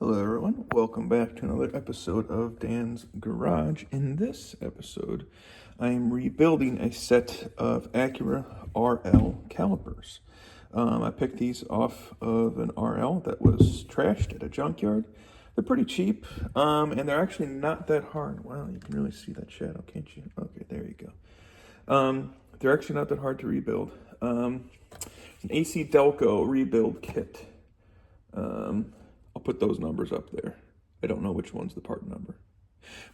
Hello everyone, welcome back to another episode of Dan's Garage. In this episode, I am rebuilding a set of Acura RL calipers. I picked these off of an RL that was trashed at a junkyard. They're pretty cheap, and they're actually not that hard. Wow, you can really see that shadow, can't you? Okay, there you go. They're actually not that hard to rebuild. An AC Delco rebuild kit. I'll put those numbers up there. I don't know which one's the part number.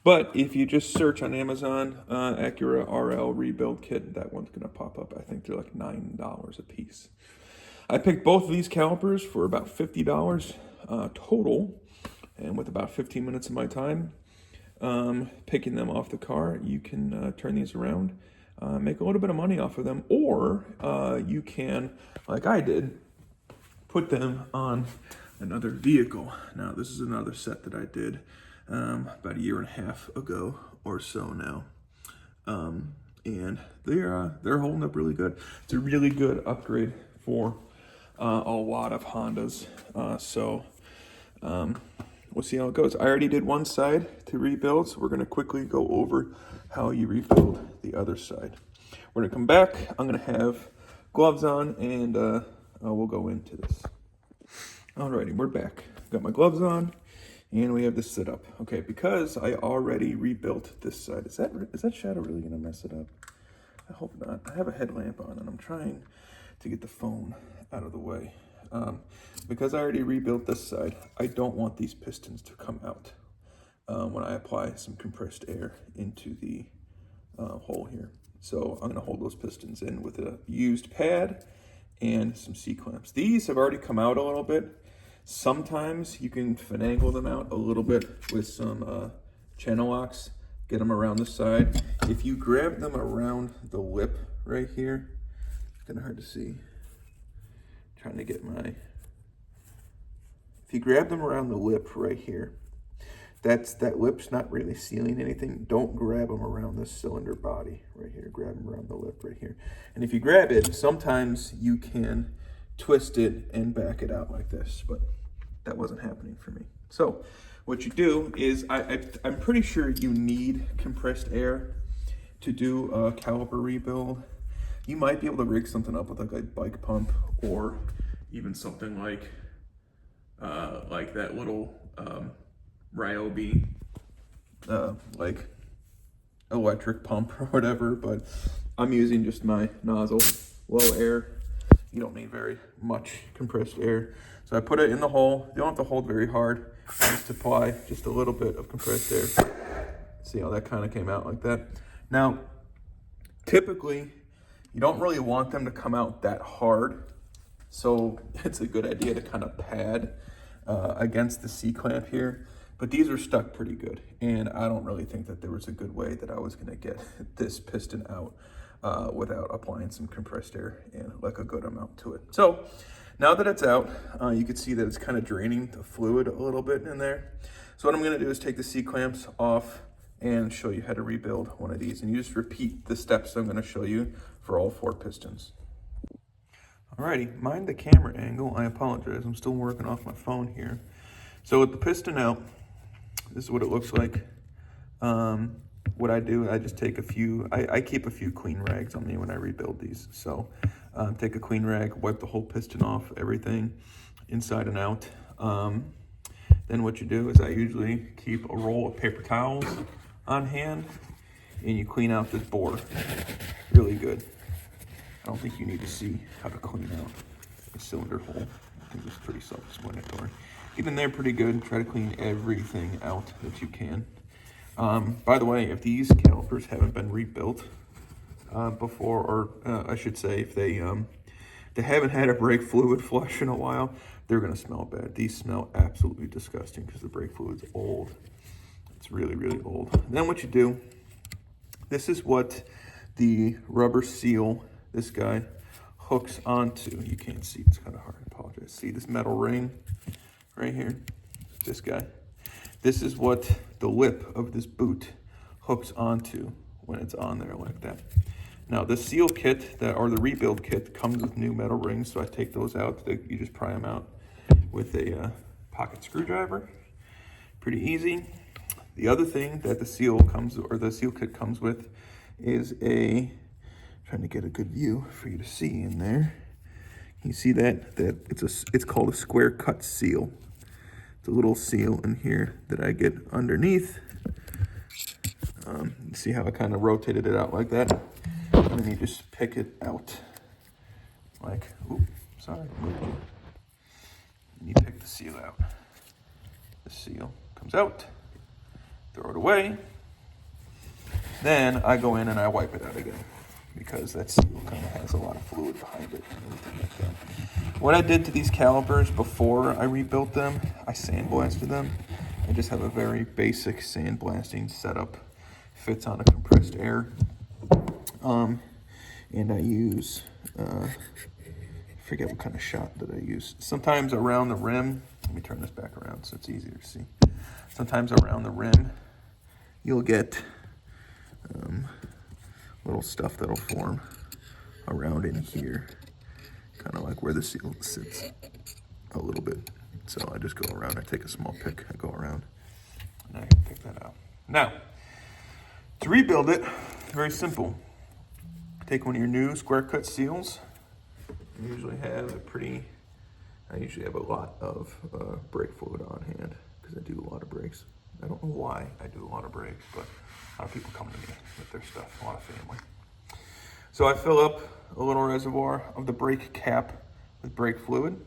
But if you just search on Amazon, Acura RL Rebuild Kit, that one's going to pop up. I think they're like $9 a piece. I picked both of these calipers for about $50 total. And with about 15 minutes of my time picking them off the car, you can turn these around, make a little bit of money off of them. Or you can, like I did, put them on another vehicle. Now, this is another set that I did about a year and a half ago or so now, and they're holding up really good. It's a really good upgrade for a lot of Hondas. We'll see how it goes. I already did one side to rebuild, so we're going to quickly go over how you rebuild the other side. We're going to come back. I'm going to have gloves on, and we'll go into this. Alrighty, we're back. Got my gloves on, and we have this set up. Okay, because I already rebuilt this side. Is that shadow really gonna mess it up? I hope not. I have a headlamp on, and I'm trying to get the phone out of the way. Because I already rebuilt this side, I don't want these pistons to come out when I apply some compressed air into the hole here. So I'm gonna hold those pistons in with a used pad and some C-clamps. These have already come out a little bit. Sometimes you can finagle them out a little bit with some channel locks, get them around the side. If you grab them around the lip right here, it's kind of hard to see. If you grab them around the lip right here, that lip's not really sealing anything. Don't grab them around this cylinder body right here. Grab them around the lip right here. And if you grab it, sometimes you can twist it and back it out like this, but that wasn't happening for me. So what you do is, I'm pretty sure you need compressed air to do a caliper rebuild. You might be able to rig something up with like a bike pump, or even something like that little Ryobi like electric pump or whatever, but I'm using just my nozzle, low air. You don't need very much compressed air. So I put it in the hole. You don't have to hold very hard. Just apply just a little bit of compressed air. See how that kind of came out like that? Now, typically, you don't really want them to come out that hard. So it's a good idea to kind of pad against the C-clamp here. But these are stuck pretty good. And I don't really think that there was a good way that I was going to get this piston out without applying some compressed air and like a good amount to it. So now that it's out, you can see that it's kind of draining the fluid a little bit in there. So what I'm going to do is take the C-clamps off and show you how to rebuild one of these. And you just repeat the steps I'm going to show you for all 4 pistons. Alrighty, mind the camera angle. I apologize. I'm still working off my phone here. So with the piston out, this is what it looks like. What I do, I just take a few, I keep a few clean rags on me when I rebuild these. So take a clean rag, wipe the whole piston off, everything inside and out. Then what you do is I usually keep a roll of paper towels on hand, and you clean out this bore really good. I don't think you need to see how to clean out a cylinder hole. I think it's pretty self-explanatory. Get in there pretty good. Try to clean everything out that you can. By the way, if these calipers haven't been rebuilt before, or I should say, if they haven't had a brake fluid flush in a while, they're gonna smell bad. These smell absolutely disgusting because the brake fluid's old. It's really, really old. Then what you do, this is what the rubber seal, this guy, hooks onto. You can't see, it's kind of hard, I apologize. See this metal ring right here? This guy. This is what the lip of this boot hooks onto when it's on there like that. Now the seal kit, or the rebuild kit, comes with new metal rings, so I take those out. You just pry them out with a pocket screwdriver. Pretty easy. The other thing that the seal kit comes with is trying to get a good view for you to see in there. You see that it's called a square cut seal. It's a little seal in here that I get underneath. You see how I kind of rotated it out like that? And then you just pick it out. Like, oops, sorry, moved you. And you pick the seal out. The seal comes out, throw it away. Then I go in and I wipe it out again, because that seal kind of has a lot of fluid behind it and everything like that. What I did to these calipers before I rebuilt them, I sandblasted them. I just have a very basic sandblasting setup. Fits on a compressed air. And I use, I forget what kind of shot that I use. Sometimes around the rim, let me turn this back around so it's easier to see. Sometimes around the rim, you'll get little stuff that'll form around in here, kind of like where the seal sits a little bit. So I just go around, I take a small pick, I go around, and I pick that out. Now, to rebuild it, very simple. Take one of your new square cut seals. I usually have a lot of brake fluid on hand because I do a lot of brakes. I don't know why I do a lot of brakes, but a lot of people come to me with their stuff, a lot of family. So I fill up a little reservoir of the brake cap with brake fluid.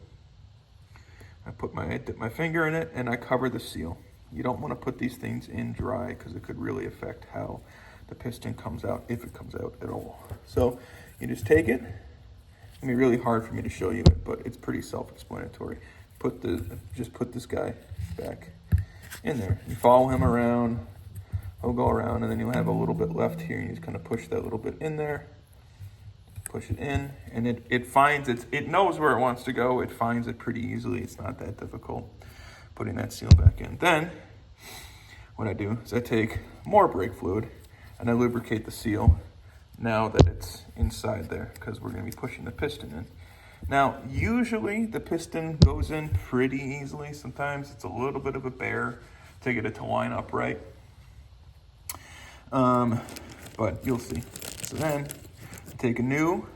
I dip my finger in it and I cover the seal. You don't want to put these things in dry because it could really affect how the piston comes out, if it comes out at all. So you just take it. It's gonna be really hard for me to show you it, but it's pretty self-explanatory. Just put this guy back in there. You follow him around, he'll go around, and then you'll have a little bit left here. You just kind of push that little bit in there, push it in, and it knows where it wants to go. It finds it pretty easily. It's not that difficult putting that seal back in. Then what I do is I take more brake fluid and I lubricate the seal now that it's inside there, because we're going to be pushing the piston in. Now, usually the piston goes in pretty easily. Sometimes it's a little bit of a bear to get it to line up right. But you'll see. So then I take a new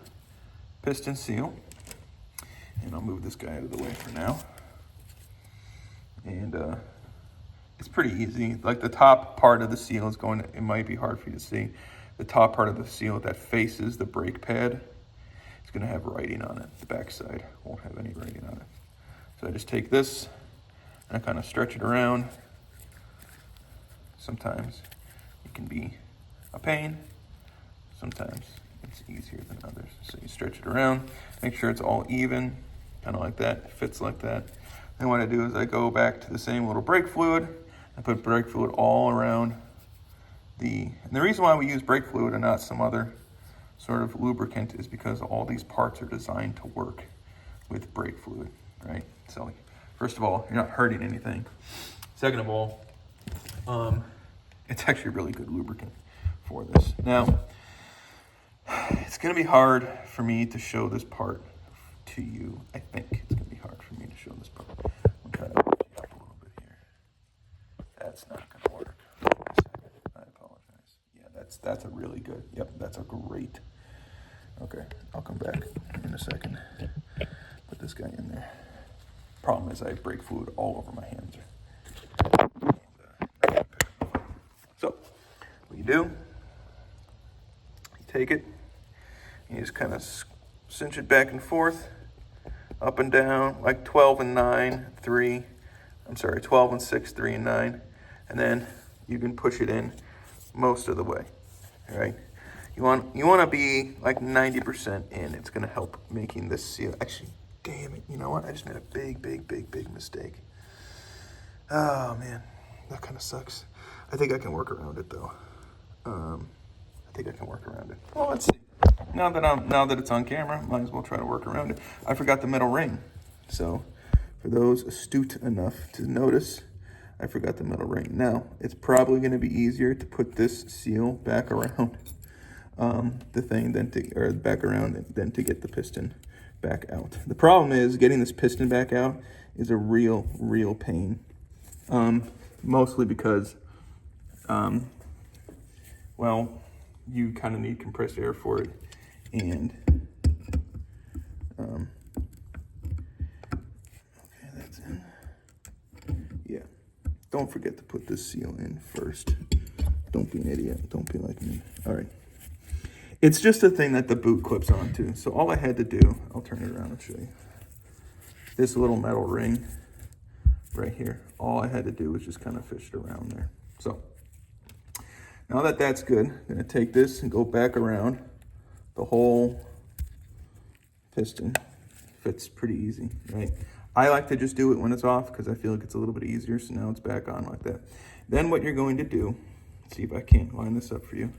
piston seal, and I'll move this guy out of the way for now. And it's pretty easy. Like the top part of the seal is it might be hard for you to see. The top part of the seal that faces the brake pad is going to have writing on it. The back side won't have any writing on it. So I just take this and I kind of stretch it around. Sometimes it can be a pain. Sometimes it's easier than others. So you stretch it around, make sure it's all even, kind of like that. It fits like that. Then what I do is I go back to the same little brake fluid. I put brake fluid all around and the reason why we use brake fluid and not some other sort of lubricant is because all these parts are designed to work with brake fluid, right? So first of all, you're not hurting anything. Second of all, it's actually a really good lubricant for this. Now, it's gonna be hard for me to show this part to you. I think it's gonna be hard for me to show this part. I'm trying to put you up a little bit here. That's not gonna work. I apologize. Yeah, that's a really good. Yep, that's a great. Okay, I'll come back in a second. Put this guy in there. Problem is I have brake fluid all over my hands. So, what you do, you take it, you just kind of cinch it back and forth, up and down, like 12 and 9, 3. I'm sorry, 12 and 6, 3 and 9. And then you can push it in most of the way, all right? You want to be like 90% in. It's going to help making this seal. Actually, damn it, you know what? I just made a big mistake. Oh, man, that kind of sucks. I think I can work around it, though. Well, let's see. Now that it's on camera, might as well try to work around it. I forgot the metal ring. So, for those astute enough to notice, I forgot the metal ring. Now, it's probably going to be easier to put this seal back around the thing than to get the piston back out. The problem is getting this piston back out is a real pain. Mostly because, well, you kind of need compressed air for it, and okay, that's in. Yeah, don't forget to put this seal in first. Don't be an idiot. Don't be like me. All right. It's just a thing that the boot clips onto. So all I had to do, I'll turn it around and show you. This little metal ring right here, all I had to do was just kind of fish it around there. So now that that's good, I'm gonna take this and go back around the whole piston. Fits pretty easy, right? I like to just do it when it's off because I feel like it's a little bit easier. So now it's back on like that. Then what you're going to do, see if I can't line this up for you,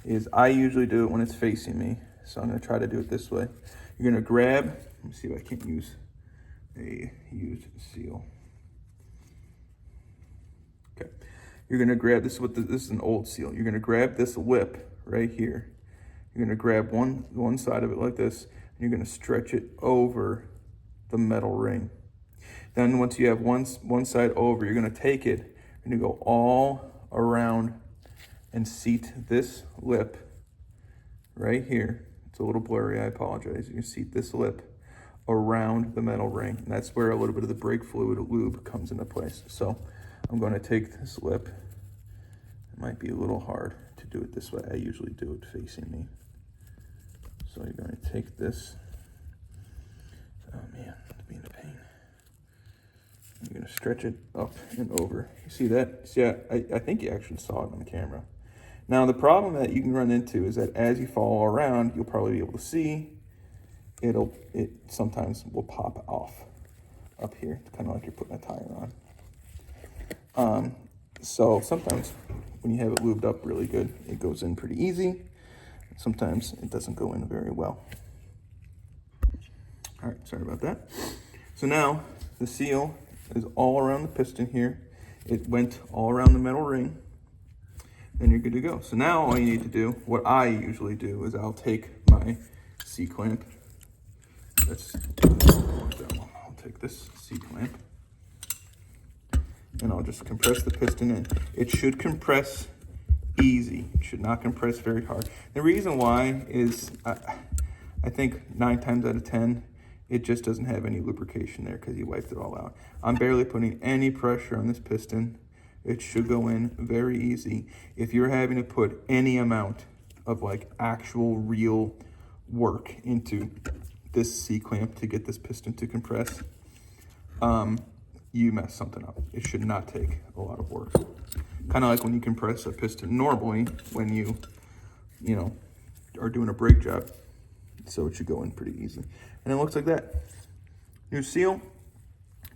is I usually do it when it's facing me. So I'm gonna try to do it this way. You're gonna grab, let me see if I can't use a used seal. Okay, you're gonna grab, this is an old seal. You're gonna grab this lip right here. You're gonna grab one side of it like this, and you're gonna stretch it over the metal ring. Then once you have one side over, you're gonna take it and you go all around and seat this lip right here. It's a little blurry, I apologize. You can seat this lip around the metal ring. And that's where a little bit of the brake fluid lube comes into place. So I'm going to take this lip. It might be a little hard to do it this way. I usually do it facing me. So you're going to take this. Oh man, it's being a pain. You're going to stretch it up and over. You see that? See, I think you actually saw it on the camera. Now, the problem that you can run into is that as you follow around, you'll probably be able to see it sometimes will pop off up here. It's kind of like you're putting a tire on. So sometimes when you have it lubed up really good, it goes in pretty easy. Sometimes it doesn't go in very well. All right, sorry about that. So now the seal is all around the piston here. It went all around the metal ring. Then you're good to go. So now all you need to do, what I usually do, is I'll take my C-clamp. I'll take this C-clamp and I'll just compress the piston in. It should compress easy. It should not compress very hard. The reason why is I think 9 times out of 10, it just doesn't have any lubrication there because you wiped it all out. I'm barely putting any pressure on this piston. It should go in very easy. If you're having to put any amount of like actual real work into this C-clamp to get this piston to compress, you mess something up. It should not take a lot of work. Kind of like when you compress a piston normally when you know, are doing a brake job. So it should go in pretty easy. And it looks like that. New seal.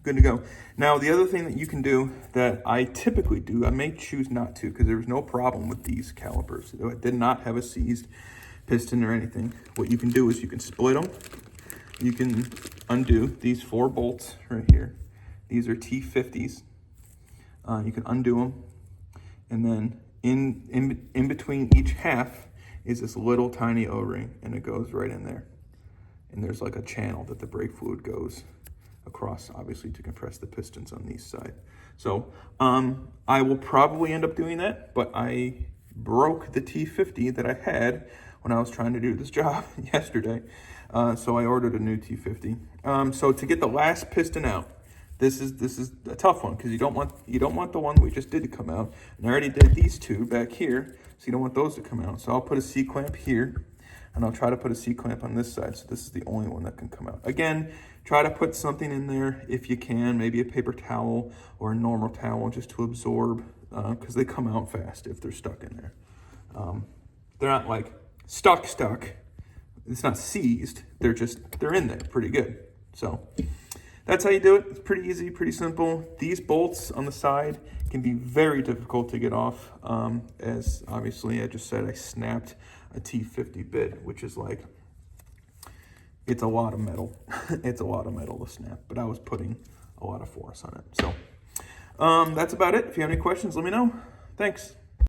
Good to go. Now, the other thing that you can do that I typically do, I may choose not to because there was no problem with these calipers. It did not have a seized piston or anything. What you can do is you can split them. You can undo these 4 bolts right here. These are T50s. You can undo them. And then in between each half is this little tiny O-ring, and it goes right in there. And there's like a channel that the brake fluid goes across, obviously, to compress the pistons on these side. So I will probably end up doing that, but I broke the T50 that I had when I was trying to do this job yesterday. So I ordered a new T50. So to get the last piston out, this is a tough one because you don't want the one we just did to come out. And I already did these 2 back here, so you don't want those to come out. So I'll put a C-clamp here, and I'll try to put a C-clamp on this side. So this is the only one that can come out. Again, try to put something in there if you can, maybe a paper towel or a normal towel just to absorb, because they come out fast if they're stuck in there. They're not like stuck. It's not seized. They're in there pretty good. So that's how you do it. It's pretty easy, pretty simple. These bolts on the side can be very difficult to get off. As obviously I just said, I snapped a T50 bit, which is like, it's a lot of metal. It's a lot of metal to snap, but I was putting a lot of force on it. So that's about it. If you have any questions, let me know. Thanks.